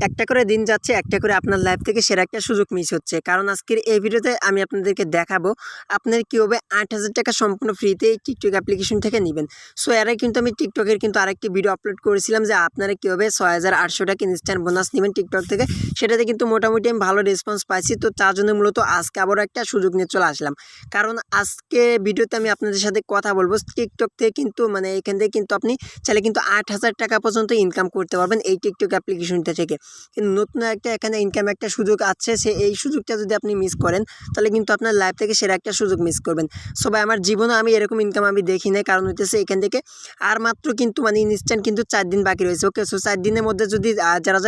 একটা করে দিন যাচ্ছে, একটা করে আপনার লাইফ থেকে সেরা একটা সুযোগ মিস হচ্ছে। কারণ আজকের এই ভিডিওতে আমি আপনাদেরকে দেখাবো আপনার কীভাবে ৮,০০০ টাকা সম্পূর্ণ ফ্রিতে এই টিকটক অ্যাপ্লিকেশন থেকে নেবেন। সো এর আগে কিন্তু আমি টিকটকের কিন্তু আরেকটি ভিডিও আপলোড করেছিলাম যে আপনারা কীভাবে ৬,৮০০ টাকা ইনস্ট্যান্ট বোনাস নেবেন টিকটক থেকে। সেটাতে কিন্তু মোটামুটি আমি ভালো রেসপন্স পাইছি। তো তার জন্য মূলত আজকে আবারও একটা সুযোগ নিয়ে চলে আসলাম। কারণ আজকে ভিডিওতে আমি আপনাদের সাথে কথা বলবো টিকটক থেকে কিন্তু এখান থেকে কিন্তু আপনি চাইলে কিন্তু ৮,০০০ টাকা পর্যন্ত ইনকাম করতে পারবেন এই টিকটক অ্যাপ্লিকেশনটা থেকে। কিন্তু নতুন একটা এখানে ইনকাম একটা সুযোগ আছে, এই সুযোগটা যদি আপনি মিস করেন তাহলে কিন্তু আপনার লাইফ থেকে সেরা একটা সুযোগ মিস করবেন। সো ভাই আমার জীবনে আমি এরকম ইনকাম আমি দেখি নাই। কারণ হইতেছে এখান থেকে আর মাত্র কিন্তু ইনস্ট্যান্ট কিন্তু ৪ দিন বাকি রয়েছে। ওকে, সো ৪ দিনের মধ্যে যদি যারা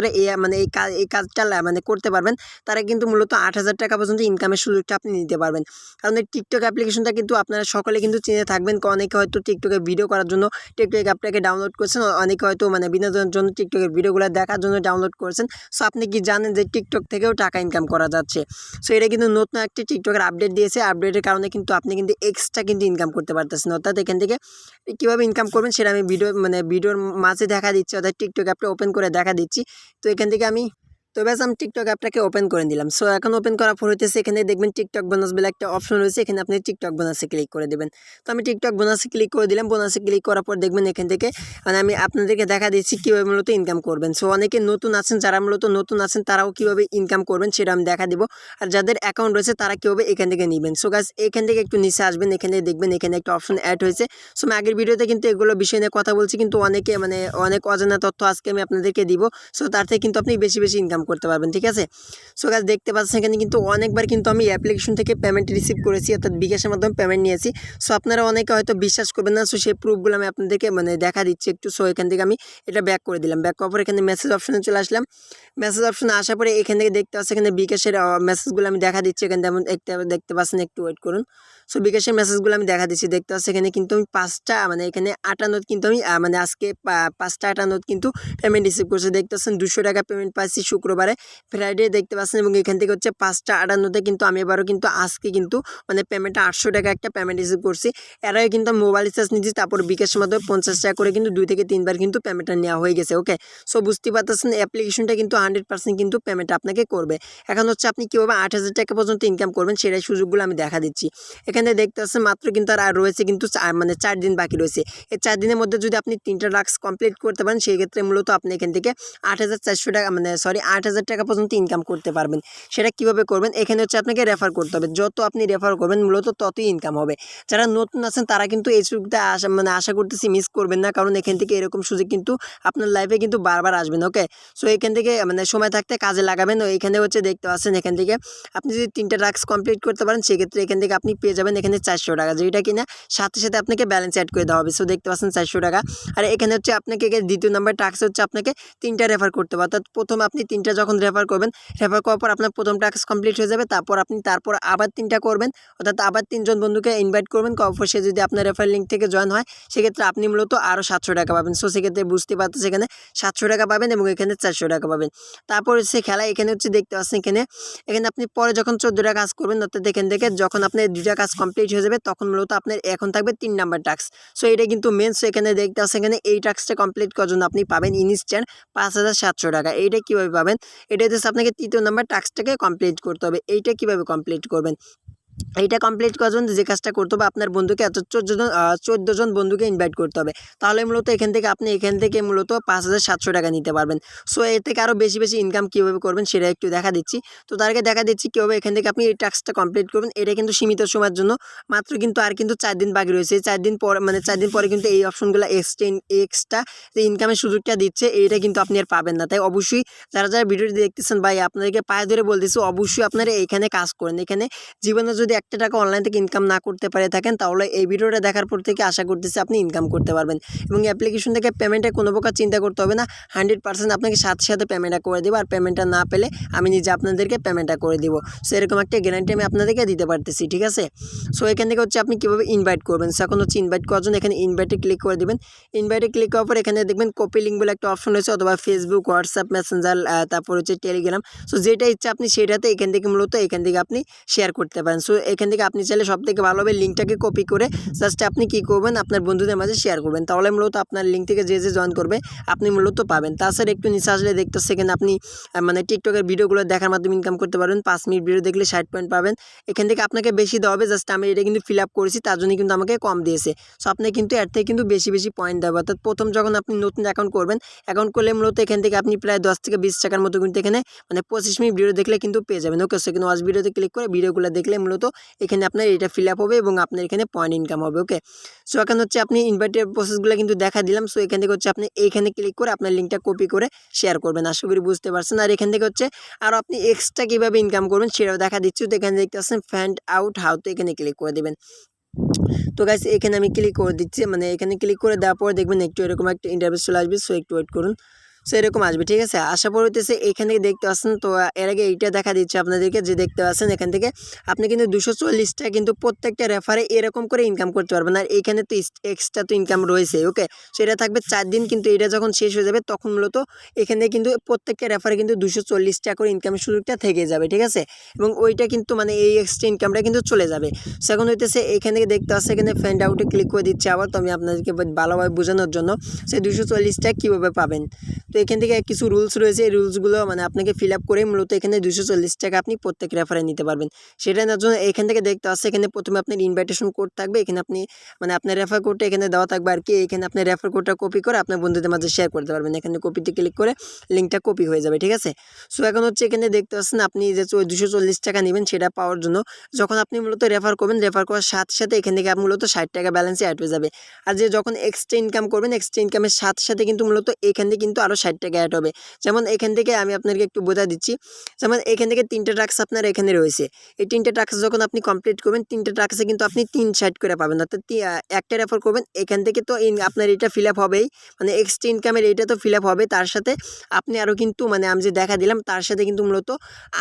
এই কাজটা করতে পারবেন তারা কিন্তু মূলত ৮,০০০ টাকা পর্যন্ত ইনকামের সুযোগটা আপনি নিতে পারবেন। কারণ এই টিকটক অ্যাপ্লিকেশনটা কিন্তু আপনারা সকলে কিন্তু চিনে থাকবেন। অনেকে হয়তো টিকটকে ভিডিও করার জন্য টিকটক অ্যাপটাকে ডাউনলোড করেছেন, অনেকে হয়তো বিনোদনের জন্য টিকটকের ভিডিওগুলো দেখার জন্য ডাউনলোড করেছেন। সো আপনি কি জানেন যে টিকটক থেকেও টাকা ইনকাম করা যাচ্ছে? সো এটা কিন্তু নতুন একটি টিকটকের আপডেট দিয়েছে। আপডেটের কারণে কিন্তু আপনি কিন্তু এক্সট্রা কিন্তু ইনকাম করতে পারতেছেন। অর্থাৎ এখান থেকে কীভাবে ইনকাম করবেন সেটা আমি ভিডিওর মাঝে দেখা দিচ্ছি, অর্থাৎ টিকটক অ্যাপটা ওপেন করে দেখা দিচ্ছি। তো এখান থেকে আমি টিকটক অ্যাপটাকে ওপেন করে দিলাম। সো এখন ওপেন করার পর হইতেছে এখানে দেখবেন টিকটক বোনাস বলে একটা অপশন রয়েছে, এখানে আপনি টিকটক বোনাসে ক্লিক করে দেবেন। তো আমি টিকটক বোনাসে ক্লিক করে দিলাম। বোনাসে ক্লিক করার পর দেখবেন এখান থেকে আমি আপনাদেরকে দেখা দিচ্ছি কীভাবে মূলত ইনকাম করবেন। সো অনেকে নতুন আছেন, যারা মূলত নতুন আছেন তারাও কীভাবে ইনকাম করবেন সেটা আমি দেখা দিব। আর যাদের অ্যাকাউন্ট রয়েছে তারা কীভাবে এখান থেকে নেবেন। সো গাইস এখান থেকে একটু নিচে আসবেন, এখানে দেখবেন এখানে একটা অপশন অ্যাড হয়েছে। সো আমি আগের ভিডিওতে কিন্তু এগুলো বিষয় নিয়ে কথা বলছি, কিন্তু অনেকে অনেক অজানা তথ্য আজকে আমি আপনাদেরকে দিব। সো তার থেকে কিন্তু আপনি বেশি ইনকাম করতে পারবেন, ঠিক আছে? সো গাইস দেখতে পাচ্ছেন এখানে কিন্তু অনেকবার কিন্তু আমি অ্যাপ্লিকেশন থেকে পেমেন্ট রিসিভ করেছি, অর্থাৎ বিকাশের মাধ্যমে পেমেন্ট নিয়েছি। সো আপনারা অনেকে হয়তো বিশ্বাস করবেন না। সো সেই প্রুফগুলো আমি আপনাদেরকে দেখা দিচ্ছি একটু। সো এখান থেকে আমি এটা ব্যাক করে দিলাম। ব্যাক করার পর এখানে মেসেজ অপশনে চলে আসলাম। মেসেজ অপশনে আসার পরে এখান থেকে দেখতে পাচ্ছেন এখানে বিকাশের মেসেজগুলো আমি দেখা দিচ্ছি। এখানে যেমন একটা দেখতে পাচ্ছেন, একটু ওয়েট করুন। সো বিকাশের মেসেজগুলো আমি দেখা দিচ্ছি, দেখতে পাচ্ছি এখানে কিন্তু আমি ৫টা এখানে ৮টা নোট কিন্তু আমি আজকে ৫টা ৮টা নোট কিন্তু পেমেন্ট রিসিভ করছি। দেখতে পাচ্ছেন ২০০ টাকা পেমেন্ট পাইছি শুক্রবারে, ফ্রাইডে দেখতে পাচ্ছেন। এবং এখান থেকে হচ্ছে ৫টা ৫৮তে কিন্তু আমি এবারও কিন্তু আজকে কিন্তু পেমেন্টটা ৮০০ টাকা একটা পেমেন্ট রিসিভ করছি। এর আগে কিন্তু মোবাইল রিচার্জ নিচ্ছি, তারপর বিকাশের মাধ্যমে ৫০ টাকা করে কিন্তু ২ থেকে ৩ বার কিন্তু পেমেন্টটা নেওয়া হয়ে গেছে। ওকে, সো বুঝতে পারতেছেন অ্যাপ্লিকেশনটা কিন্তু 100% কিন্তু পেমেন্ট আপনাকে করবে। এখন হচ্ছে আপনি কীভাবে ৮,০০০ টাকা পর্যন্ত ইনকাম করবেন সেটাই সুযোগগুলো আমি দেখা দিচ্ছি। এখানে দেখতে পাচ্ছেন মাত্র কিন্তু আর রয়েছে কিন্তু ৪ দিন বাকি রয়েছে। এই ৪ দিনের মধ্যে যদি আপনি 3টা টাস্ক কমপ্লিট করতে পারেন সেই ক্ষেত্রে মূলত আপনি এখান থেকে ৮,৪০০ টাকা ৮,০০০ টাকা পর্যন্ত ইনকাম করতে পারবেন। সেটা কিভাবে করবেন? এখানে হচ্ছে আপনাকে রেফার করতে হবে। যত আপনি রেফার করবেন মূলত ততই ইনকাম হবে। যারা নতুন আছেন তারা কিন্তু এই সুযোগটা আশা করতেছি মিস করবেন না। কারণ এখান থেকে এরকম সুযোগ কিন্তু আপনার লাইফে কিন্তু বারবার আসবেন। ওকে, সো এখান থেকে সময় থাকতে কাজে লাগাবেন। এখানে হচ্ছে দেখতে পাচ্ছেন এখান থেকে আপনি যদি 3টা টাস্ক কমপ্লিট করতে পারেন সেক্ষেত্রে এখান থেকে আপনি পেয়ে যাবেন এখানে ৪০০ টাকা, যেটা কিনা সাথে সাথে আপনাকে ব্যালেন্স অ্যাড করে দেওয়া হবে। সো দেখতে পাচ্ছেন ৪০০ টাকা। আর এখানে হচ্ছে আপনাকে দ্বিতীয় নাম্বার টাস্ক হচ্ছে আপনাকে 3টা রেফার করতে হবে। অর্থাৎ প্রথম আপনি 3টা যখন রেফার করবেন, রেফার করার পর আপনার প্রথম টাস্ক কমপ্লিট হয়ে যাবে। তারপর আবার 3টা করবেন, অর্থাৎ আবার 3 জন বন্ধুকে ইনভাইট করবেন। অবশ্যই সে যদি আপনার রেফার লিঙ্ক থেকে জয়েন হয় সেক্ষেত্রে আপনি মূলত আরও ৭০০ টাকা পাবেন। সো সেক্ষেত্রে বুঝতে পারতেছে এখানে ৭০০ টাকা পাবেন এবং এখানে ৪০০ টাকা পাবেন। তারপর হচ্ছে খেলা, এখানে হচ্ছে দেখতে পাচ্ছেন এখানে আপনি পরে যখন 14টা কাজ করবেন, অর্থাৎ এখান থেকে যখন আপনার 2টা কাজ কমপ্লিট হয়ে যাবে তখন মূলত আপনার এখন থাকবে 3 নাম্বার টাস্ক। সো এটা কিন্তু মেন। সো এখানে দেখতে পাচ্ছেন এখানে এই টাস্কটা কমপ্লিট করার জন্য আপনি পাবেন ইনস্ট্যান্ট ৫,৭০০ টাকা। এইটা কীভাবে পাবেন? এটা হচ্ছে আপনাকে ৩য় নাম্বার টাস্কটাকে কমপ্লিট করতে হবে। এইটা কীভাবে কমপ্লিট করবেন? এইটা কমপ্লিট করার জন্য যে কাজটা করতে হবে আপনার বন্ধুকে 14 জন বন্ধুকে ইনভাইট করতে হবে। তাহলে মূলত এখান থেকে মূলত ৫,৭০০ টাকা নিতে পারবেন। সো এর থেকে আরও বেশি ইনকাম কীভাবে করবেন সেটা একটু দেখা দিচ্ছি। তো তার আগে দেখা দিচ্ছি কীভাবে এখান থেকে আপনি এই টাস্কটা কমপ্লিট করবেন। এটা কিন্তু সীমিত সময়ের জন্য, মাত্র কিন্তু ৪ দিন বাকি রয়েছে। ৪ দিন পর ৪ দিন পরে কিন্তু এই অপশনগুলো এক্সট্রা যে ইনকামের সুযোগটা দিচ্ছে এইটা কিন্তু আপনি আর পাবেন না। তাই অবশ্যই যারা ভিডিওটি দেখতেছেন ভাই আপনাদেরকে পায়ে ধরে বলতেছি অবশ্যই আপনারা এইখানে কাজ করেন। এখানে জীবনে যদি ১টা টাকা অনলাইন থেকে ইনকাম না করতে পারে থাকেন তাহলে এই ভিডিওটা দেখার পর থেকে আশা করতেছি আপনি ইনকাম করতে পারবেন। এবং অ্যাপ্লিকেশন থেকে পেমেন্টের কোনো প্রকার চিন্তা করতে হবে না। 100% আপনাকে সাথে সাথে পেমেন্টটা করে দেবো। আর পেমেন্টটা না পেলে আমি নিজে আপনাদেরকে পেমেন্টটা করে দিব। সো এরকম একটা গ্যারান্টি আমি আপনাদেরকে দিতে পারতেছি, ঠিক আছে? সো এখান থেকে হচ্ছে আপনি কীভাবে ইনভাইট করবেন। সো এখন হচ্ছে ইনভাইট করার জন্য এখানে ইনভাইটে ক্লিক করে দেবেন। ইনভাইটে ক্লিক করার পর এখানে দেখবেন কপি লিঙ্ক বলে একটা অপশন রয়েছে, অথবা ফেসবুক, হোয়াটসঅ্যাপ, মেসেঞ্জার, তারপর হচ্ছে টেলিগ্রাম। সো যেটা ইচ্ছা আপনি সেটাতে এখান থেকে মূলত আপনি শেয়ার করতে পারেন। সো এখান থেকে আপনি চাইলে সবথেকে ভালো হবে লিঙ্কটাকে কপি করে জাস্ট আপনি কী করবেন আপনার বন্ধুদের মাঝে শেয়ার করবেন, তাহলে মূলত আপনার লিঙ্ক থেকে যে জয়েন করবে আপনি মূলত পাবেন। তাছাড়া একটু নিচে আসলে দেখতে সেখানে আপনি মানে টিকটকের ভিডিওগুলো দেখার মাধ্যমে ইনকাম করতে পারবেন। 5 মিনিট ভিডিও দেখলে 60 পয়েন্ট পাবেন। এখান থেকে আপনাকে বেশি দেওয়া হবে, জাস্ট আমি এটা কিন্তু ফিল আপ করেছি তার জন্য কিন্তু আমাকে কম দিয়েছে। সো আপনি কিন্তু এর থেকে কিন্তু বেশি পয়েন্ট দেবে। অর্থাৎ প্রথম যখন আপনি নতুন অ্যাকাউন্ট করবেন, অ্যাকাউন্ট করলে মূলত এখান থেকে আপনি প্রায় 10 থেকে 20 টাকার মতো কিন্তু এখানে মানে 25 মিনিট ভিডিও দেখলে কিন্তু পেয়ে যাবেন। ওকে, সেখানে ওয়াচ ভিডিওতে ক্লিক করে ভিডিওগুলো দেখলে মূলত এখানে আপনার এটা ফিল আপ হবে এবং আপনার এখানে পয়েন্ট ইনকাম হবে। ওকে, সো এখন হচ্ছে আপনি ইনভাইটের প্রসেসগুলো কিন্তু দেখা দিলাম। সো এখান থেকে হচ্ছে আপনি এইখানে ক্লিক করে আপনার লিঙ্কটা কপি করে শেয়ার করবেন। আশা করি বুঝতে পারছেন। আর এখান থেকে হচ্ছে আরও আপনি এক্সট্রা কীভাবে ইনকাম করবেন সেটাও দেখা দিচ্ছি। তো এখানে দেখতে পাচ্ছেন ফাইন্ড আউট হাউ, তো এখানে ক্লিক করে দেবেন। তো গাইস এখানে আমি ক্লিক করে দিচ্ছি, মানে এখানে ক্লিক করে দেওয়ার পর দেখবেন একটু এরকম একটা ইন্টারভিউ চলে আসবে। সো একটু ওয়েট করুন। সো এরকম আসবে, ঠিক আছে। আশা পর হইতেছে এখান থেকে দেখতে পাচ্ছেন। তো এর আগে এইটা দেখা দিচ্ছে আপনাদেরকে, যে দেখতে পাচ্ছেন এখান থেকে আপনি কিন্তু 240টা কিন্তু প্রত্যেকটা রেফারে এরকম করে ইনকাম করতে পারবেন। আর এইখানে তো এক্সট্রা তো ইনকাম রয়েছে। ওকে, সো এটা থাকবে 4 দিন, কিন্তু এটা যখন শেষ হয়ে যাবে তখন মূলত এখানে কিন্তু প্রত্যেকটা রেফারে কিন্তু 240টা করে ইনকামের সুযোগটা থেকে যাবে, ঠিক আছে। এবং ওইটা কিন্তু মানে এই এক্সট্রা ইনকামটা কিন্তু চলে যাবে। সো এখন হইতেছে এখান থেকে দেখতে পাচ্ছেন এখানে ফাইন্ড আউটে ক্লিক করে দিচ্ছে আবার। তো আমি আপনাদেরকে ভালোভাবে বোঝানোর জন্য সেই 240টা কীভাবে পাবেন। তো এখান থেকে কিছু রুলস রয়েছে, এই রুলসগুলো মানে আপনাকে ফিল আপ করে মূলত এখানে 240 টাকা আপনি প্রত্যেক রেফারে নিতে পারবেন। সেটা নেওয়ার জন্য এখান থেকে দেখতে আসছে এখানে প্রথমে আপনার ইনভাইটেশন কোড থাকবে। এখানে আপনি মানে আপনার রেফার কোডটা এখানে দেওয়া থাকবে আর কি। এখানে আপনি রেফার কোডটা কপি করে আপনার বন্ধুদের মাঝে শেয়ার করতে পারবেন। এখানে কপিতে ক্লিক করে লিঙ্কটা কপি হয়ে যাবে, ঠিক আছে। সো এখন হচ্ছে এখানে দেখতে পাচ্ছেন আপনি যে 240 টাকা নেবেন সেটা পাওয়ার জন্য যখন আপনি মূলত রেফার করবেন, রেফার করার সাথে সাথে এখান থেকে মূলত 60 টাকা ব্যালেন্সে অ্যাড হয়ে যাবে। আর যে যখন এক্সট্রা ইনকাম করবেন, এক্সট্রা ইনকামের সাথে সাথে কিন্তু মূলত এখান থেকে কিন্তু আরও 60 টাকা অ্যাড হবে। যেমন এখান থেকে আমি আপনাকে একটু বোঝা দিচ্ছি, যেমন এখান থেকে 3টা টাস্ক আপনার এখানে রয়েছে। এই 3টা টাস্ক যখন আপনি কমপ্লিট করবেন, 3টা টাস্কে কিন্তু আপনি 360 করে পাবেন। অর্থাৎ একটা রেফার করবেন এখান থেকে তো আপনার এটা ফিল আপ হবেই, মানে এক্সট্রা ইনকামের এটা তো ফিল আপ হবে। তার সাথে আপনি আরও কিন্তু মানে আমি যে দেখা দিলাম তার সাথে কিন্তু মূলত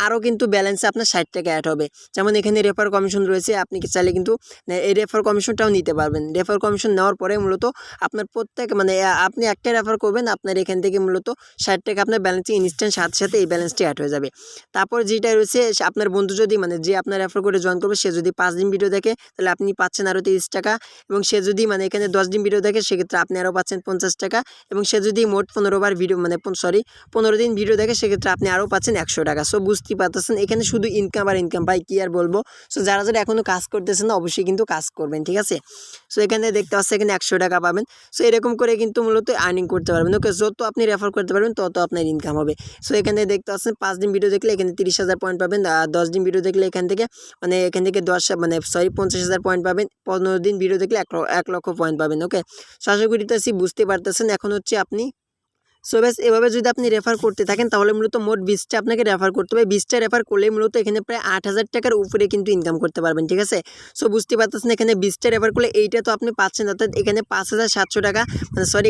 আরও কিন্তু ব্যালেন্সে আপনার 60 টাকা অ্যাড হবে। যেমন এখানে রেফার কমিশন রয়েছে, আপনি চাইলে কিন্তু এই রেফার কমিশনটাও নিতে পারবেন। রেফার কমিশন নেওয়ার পরে মূলত আপনার প্রত্যেক মানে আপনি একটা রেফার করবেন, আপনার এখান থেকে মূলত 60 টাকা আপনার ব্যালেন্সে ইনস্ট্যান্ট সাথে সাথে এই ব্যালেন্সটি অ্যাড হয়ে যাবে। তারপর যেটা রয়েছে আপনার বন্ধু যদি মানে যে আপনার রেফার করে জয়েন করবে সে যদি 5 দিন ভিডিও দেখে তাহলে আপনি পাচ্ছেন আরও 30 টাকা, এবং সে যদি মানে এখানে 10 দিন ভিডিও দেখে সেক্ষেত্রে আপনি আরও পাচ্ছেন 50 টাকা, এবং সে যদি মোট 15 বার ভিডিও মানে 15 দিন ভিডিও দেখে সেক্ষেত্রে আপনি আরও পাচ্ছেন 100 টাকা। সো বুঝতেই পারতেছেন এখানে শুধু ইনকাম আর ইনকাম, ভাই কী আর বলবো। সো যারা এখনও কাজ করতেছেন না অবশ্যই কিন্তু কাজ করবেন, ঠিক আছে। সো এখানে দেখতে পাচ্ছেন এখানে 100 টাকা পাবেন। সো এরকম করে কিন্তু মূলত আর্নিং করতে পারবেন। ওকে, যত আপনি রেফার করতে পারবেন তত আপনার ইনকাম হবে। সো এখানে দেখতে পাচ্ছেন 5 দিন ভিডিও দেখলে এখানে 30,000 পয়েন্ট পাবেন। 10 দিন ভিডিও দেখলে এখান থেকে 50,000 পয়েন্ট পাবেন। 15 দিন ভিডিও দেখলে 1 লক্ষ পয়েন্ট পাবেন। ওকে, সো আশা করিতেছি বুঝতে পারতেছেন। এখন হচ্ছে আপনি সো ব্যাস এভাবে যদি আপনি রেফার করতে থাকেন তাহলে মূলত মোট 20টা আপনাকে রেফার করতে হবে। 20টা রেফার করলেই মূলত এখানে প্রায় 8,000 টাকার উপরে কিন্তু ইনকাম করতে পারবেন, ঠিক আছে। সো বুঝতে পারতেছেন এখানে 20টা রেফার করলে এইটা তো আপনি পাচ্ছেন, অর্থাৎ এখানে 5,700 টাকা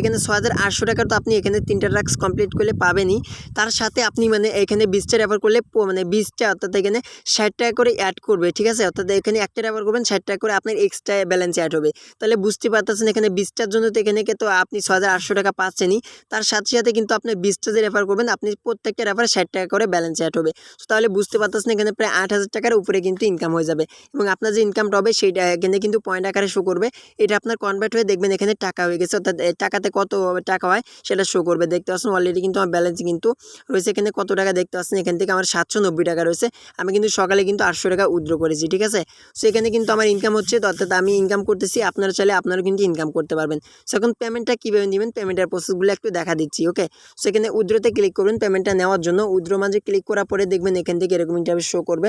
এখানে 6,800 টাকা তো আপনি এখানে 3টা টাস্ক কমপ্লিট করলে পাবেনই। তার সাথে আপনি মানে এখানে 20টা রেফার করলে মানে 20টা অর্থাৎ এখানে 60 টাকা করে অ্যাড করবে, ঠিক আছে। অর্থাৎ এখানে একটা রেফার করবেন 60 টাকা করে আপনার এক্সট্রা ব্যালেন্স অ্যাড হবে। তাহলে বুঝতে পারতেছেন এখানে 20টার জন্য তো এখানে তো আপনি 6,800 টাকা পাচ্ছেনই। তার সাথে সাথে কিন্তু আপনি 20টা যে রেফার করবেন আপনি প্রত্যেকটা রেফারে 60 টাকা করে ব্যালেন্স অ্যাড হবে। তাহলে বুঝতে পারতেছেন এখানে প্রায় 8,000 টাকার উপরে কিন্তু ইনকাম হয়ে যাবে, এবং আপনার যে ইনকামটা হবে সেইটা এখানে কিন্তু পয়েন্ট আকারে শো করবে। এটা আপনার কনভার্ট হয়ে দেখবেন এখানে টাকা হয়ে গেছে, অর্থাৎ টাকাতে কত টাকা হয় সেটা শো করবে। দেখতে পাচ্ছেন অলরেডি কিন্তু আমার ব্যালেন্স কিন্তু রয়েছে এখানে কত টাকা দেখতে পাচ্ছেন, এখান থেকে আমার 790 টাকা রয়েছে। আমি কিন্তু সকালে কিন্তু 800 টাকা উইথড্র করেছি, ঠিক আছে। সো এখানে কিন্তু আমার ইনকাম হচ্ছে, অর্থাৎ আমি ইনকাম করতেছি, আপনারা চাইলে আপনারা কিন্তু ইনকাম করতে পারবেন। সো এখন পেমেন্টটা কীভাবে নেবেন পেমেন্টের প্রসেসগুলো একটু দেখা দিচ্ছি। ওকে, সো এখানে উইথড্রতে ক্লিক করবেন পেমেন্টটা নেওয়ার জন্য। উইথড্র মাঝে ক্লিক করার পরে দেখবেন এখান থেকে এরকম ইন্টারভিউ শো করবে।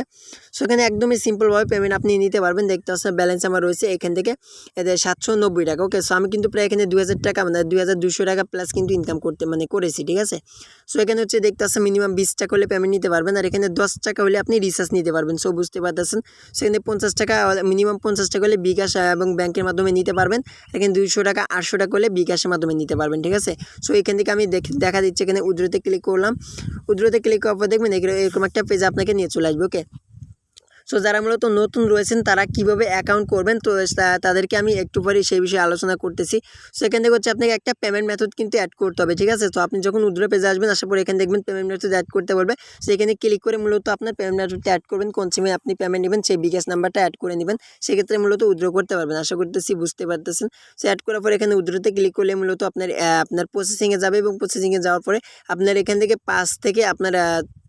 সো এখানে একদমই সিম্পলভাবে পেমেন্ট আপনি নিতে পারবেন। দেখতে পাচ্ছেন ব্যালেন্স আমার রয়েছে এখান থেকে 790 টাকা। ওকে, সো আমি কিন্তু প্রায় এখানে 2,000 টাকা 2,200 টাকা প্লাস কিন্তু ইনকাম করেছি, ঠিক আছে। সো এখানে হচ্ছে দেখতে পাচ্ছেন মিনিমাম 20 টাকা হলে পেমেন্ট নিতে পারবেন, আর এখানে 10 টাকা হলে আপনি রিচার্জ নিতে পারবেন। সো বুঝতে পারতেছেন সেখানে 50 টাকা মিনিমাম 50 টাকা হলে বিকাশ এবং ব্যাংকের মাধ্যমে নিতে পারবেন। এখানে 200 টাকা 800 টাকা হলে বিকাশের মাধ্যমে নিতে পারবেন, ঠিক আছে। সো এখান থেকে আমি দেখা দিচ্ছি এখানে উইথড্রতে ক্লিক করলাম। উইথড্রতে ক্লিক করার পর দেখবেন এরকম একটা পেজ আপনাকে নিয়ে চলে আসবে। ওকে, সো যারা মূলত নতুন রয়েছেন তারা কীভাবে অ্যাকাউন্ট করবেন, তো তাদেরকে আমি একটু পরে সেই বিষয়ে আলোচনা করতেছি। সো এখান থেকে হচ্ছে আপনাকে একটা পেমেন্ট মেথড কিন্তু অ্যাড করতে হবে, ঠিক আছে। তো আপনি যখন উইথড্র পেজে আসবেন, আসার পরে এখানে দেখবেন পেমেন্ট মেথড অ্যাড করতে বলবে। সো এখানে ক্লিক করে মূলত আপনার পেমেন্ট মেথডটা অ্যাড করবেন, কোন সিমে আপনি পেমেন্ট নেবেন সেই bkash নাম্বারটা অ্যাড করে নেবেন, সেক্ষেত্রে মূলত উইথড্র করতে পারবেন। আশা করতেছি বুঝতে পারতেছেন। সো অ্যাড করার পরে এখানে উইথড্রতে ক্লিক করলে মূলত আপনার প্রসেসিংয়ে যাবে, এবং প্রসেসিংয়ে যাওয়ার পরে আপনার এখান থেকে 5 থেকে আপনার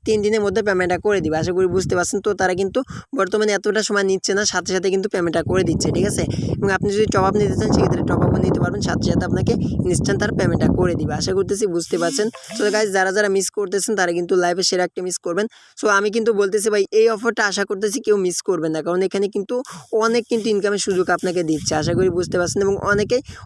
3 দিনের মধ্যে পেমেন্টটা করে দিবে। আশা করি বুঝতে পারছেন। তো তারা কিন্তু বর্তমানে এতটা সময় নিচ্ছে না, সাথে সাথে কিন্তু পেমেন্টটা করে দিচ্ছে, ঠিক আছে। এবং আপনি যদি টপ আপ নিতে চান সেক্ষেত্রে টপ আপও নিতে পারবেন, সাথে সাথে আপনাকে ইনস্ট্যান্ট তার পেমেন্টটা করে দিবে। আশা করতেছি বুঝতে পারছেন। তো গাইজ যারা মিস করতেছেন তারা কিন্তু লাইভে সেরা একটা মিস করবেন। সো আমি কিন্তু বলতেছি ভাই এই অফারটা আশা করতেছি কেউ মিস করবেন না, কারণ এখানে কিন্তু অনেক কিন্তু ইনকামের সুযোগ আপনাকে দিচ্ছে। আশা করি বুঝতে পারছেন। এবং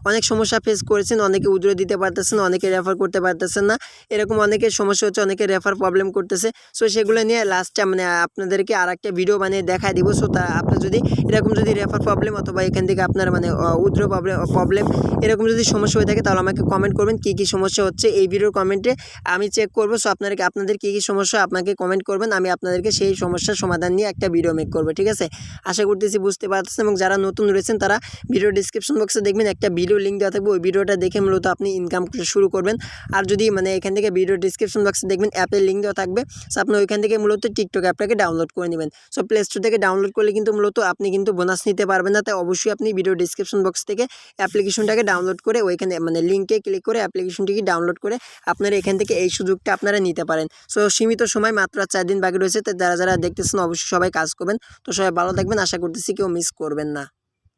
অনেক সমস্যা ফেস করেছেন, অনেকে উইথড্র দিতে পারতেছেন, অনেকে রেফার করতে পারতেছেন না, এরকম অনেকের সমস্যা হচ্ছে, অনেকে রেফার প্রবলেম করতেছে। সো সেগুলো নিয়ে লাস্টে মানে আপনাদেরকে আরেকটা ভিডিও বানিয়ে দেখায় দিব। সো তা আপনার যদি এরকম যদি রেফার প্রবলেম অথবা এখান থেকে আপনার মানে উইথড্র প্রবলেম এরকম যদি সমস্যা হয়ে থাকে, তাহলে আমাকে কমেন্ট করবেন কী কী সমস্যা হচ্ছে, এই ভিডিওর কমেন্টে আমি চেক করবো। সো আপনাদের কী কী সমস্যা আপনাকে কমেন্ট করবেন, আমি আপনাদেরকে সেই সমস্যার সমাধান নিয়ে একটা ভিডিও মেক করবো, ঠিক আছে। আশা করতেছি বুঝতে পারতেছেন। এবং যারা নতুন রয়েছেন তারা ভিডিও ডিসক্রিপশন বক্সে দেখবেন একটা ভিডিও লিঙ্ক দেওয়া থাকবে, ওই ভিডিওটা দেখে মূলত আপনি ইনকাম শুরু করবেন। আর যদি মানে এখান থেকে ভিডিও ডিসক্রিপশন বক্সে দেখবেন অ্যাপের লিঙ্ক দেওয়া থাকবে। সো আপনি ওইখান থেকে মূলত টিকটক অ্যাপটাকে ডাউনলোড করে নেবেন। সো প্লে স্টোর থেকে ডাউনলোড করলে কিন্তু মূলত আপনি কিন্তু বোনাস নিতে পারবেন না, তাই অবশ্যই আপনি ভিডিও ডিসক্রিপশন বক্স থেকে অ্যাপ্লিকেশনটাকে ডাউনলোড করে ওইখানে মানে লিঙ্কে ক্লিক করে অ্যাপ্লিকেশনটিকে ডাউনলোড করে আপনারা এখান থেকে এই সুযোগটা আপনারা নিতে পারেন। সো সীমিত সময় মাত্র 4 দিন বাকি রয়েছে, তাই যারা দেখতেছেন অবশ্যই সবাই কাজ করবেন। তো সবাই ভালো থাকবেন, আশা করতেছি কেউ মিস করবেন না।